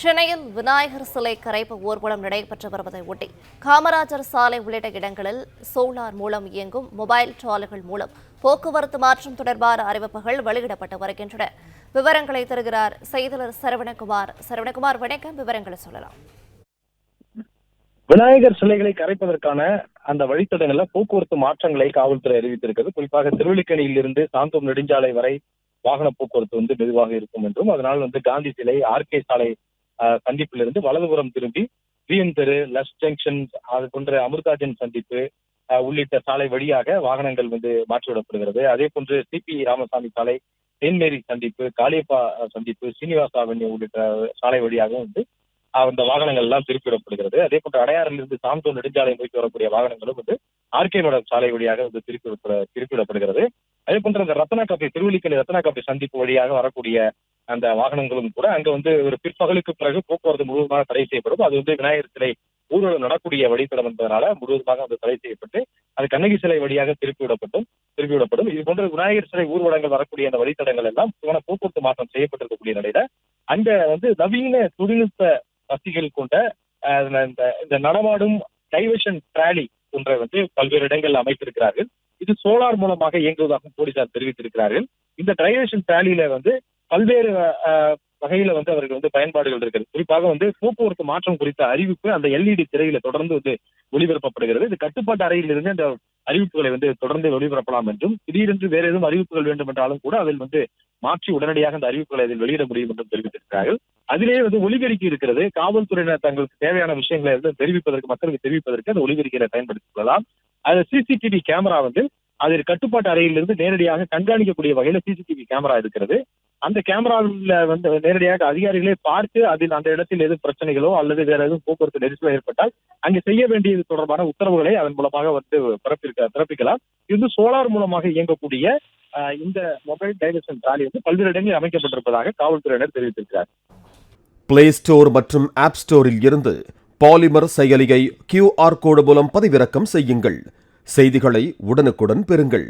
சென்னையில் விநாயகர் சிலை கரைப்பு ஊர்வலம் நடைபெற்று வருவதை ஒட்டி காமராஜர் சாலை உள்ளிட்ட இடங்களில் சோலார் மூலம் இயங்கும் மொபைல் ட்ராலிகள் மூலம் போக்குவரத்து மாற்றம் தொடர்பான அறிவிப்புகள் வெளியிடப்பட்டு வருகின்றன. விவரங்களை தருகிறார் செய்தியாளர் சரவணகுமார். சரவணகுமார், வணக்கம். விவரங்களை சொல்லலாம். விநாயகர் சிலைகளை கரைப்பதற்கான அந்த வழித்தடங்கள்ல போக்குவரத்து மாற்றங்களை காவல்துறை அறிவித்திருக்கிறது. குறிப்பாக திருவல்லிக்கேணியில் இருந்து சாந்தோம் நெடுஞ்சாலை வரை வாகன போக்குவரத்து மெதுவாக இருக்கும் என்றும், அதனால் காந்தி சிலை, ஆர்கே சாலை சந்திப்பிலிருந்து வலதுபுறம் திரும்பி பிஎம் தெரு, லஸ் ஜங்ஷன், அது போன்ற அமிர்தாஜன் சந்திப்பு உள்ளிட்ட சாலை வழியாக வாகனங்கள் மாற்றிவிடப்படுகிறது. அதே போன்று சிபி ராமசாமி சாலை, செயின்ட் மேரி சந்திப்பு, காளியப்பா சந்திப்பு, சீனிவாச அவென்யூ உள்ளிட்ட சாலை வழியாக அந்த வாகனங்கள் எல்லாம் திருப்பிவிடப்படுகிறது. அதே போன்று அடையாறிலிருந்து சாந்தோம் நெடுஞ்சாலை நோக்கி வரக்கூடிய வாகனங்களும் ஆர்கே நகர் சாலை வழியாக திருப்பிவிடப்படுகிறது. அதே போன்ற இந்த ரத்னா காப்பி, திருவல்லிக்கேணி ரத்னா காப்பி சந்திப்பு வழியாக வரக்கூடிய அந்த வாகனங்களும் கூட அங்க ஒரு பிற்பகலுக்கு பிறகு போக்குவரத்து முழுவதுமாக தடை செய்யப்படும். அது விநாயகர் சிலை ஊர்வலம் நடக்கூடிய வழித்தடம் என்பதனால முழுவதுமாக தடை செய்யப்பட்டு அது கண்ணகி சிலை வழியாக திருப்பிவிடப்படும். இது போன்ற விநாயகர் சிலை ஊர்வலங்கள் வரக்கூடிய அந்த வழித்தடங்கள் எல்லாம் போக்குவரத்து மாற்றம் செய்யப்பட்டிருக்கக்கூடிய நிலையில அங்க நவீன தொழில்நுட்ப வசதிகள் கொண்ட இந்த நடமாடும் டைவர்ஷன் டிராலி போன்ற பல்வேறு இடங்கள் அமைத்திருக்கிறார்கள். இது சோலார் மூலமாக இயங்குவதாக போலீசார் தெரிவித்திருக்கிறார்கள். இந்த டைவர்ஷன் டிராலியில பல்வேறு வகையில அவர்கள் பயன்பாடுகள் இருக்கிறது. குறிப்பாக போக்குவரத்து மாற்றம் குறித்த அறிவிப்பு அந்த எல்இடி திரையில தொடர்ந்து ஒளிபரப்பப்படுகிறது. இது கட்டுப்பாட்டு அறையில் இருந்து அந்த அறிவிப்புகளை தொடர்ந்து ஒளிபரப்பலாம் என்றும், திடீரென்று வேற எதுவும் அறிவிப்புகள் வேண்டும் என்றாலும் கூட அதில் மாற்றி உடனடியாக அந்த அறிவிப்புகளை அதில் வெளியிட முடியும் என்றும் தெரிவித்திருக்கிறார்கள். அதிலேயே ஒலிபெருக்கி இருக்கிறது. காவல்துறையினர் தங்களுக்கு தேவையான விஷயங்களை தெரிவிப்பதற்கு, மக்களுக்கு தெரிவிப்பதற்கு அந்த ஒலிபெருக்கியை பயன்படுத்திக் கொள்ளலாம். அது சிசிடிவி கேமரா அதில் கட்டுப்பாட்டு அறையிலிருந்து நேரடியாக கண்காணிக்கக்கூடிய வகையில சிசிடிவி கேமரா இருக்கிறது. அந்த கேமராவில் நேரடியாக அதிகாரிகளே பார்த்து அதில் அந்த இடத்தில் எதுவும் பிரச்சனைகளோ அல்லது வேற எதுவும் போக்குவரத்து நெரிசலோ ஏற்பட்டால் அங்கே செய்ய வேண்டியது தொடர்பான உத்தரவுகளை அதன் மூலமாக பிறப்பிக்கலாம். இது சோலார் மூலமாக இயங்கக்கூடிய இந்த மொபைல் டைவர்ஷன் டிராலி பல்வேறு இடங்களில் அமைக்கப்பட்டிருப்பதாக காவல்துறையினர் தெரிவித்திருக்கிறார். பிளே ஸ்டோர் மற்றும் ஆப் ஸ்டோரில் இருந்து பாலிமர் செயலியை QR கோடு மூலம் பதிவிறக்கம் செய்யுங்கள். செய்திகளை உடனுக்குடன் பெறுங்கள்.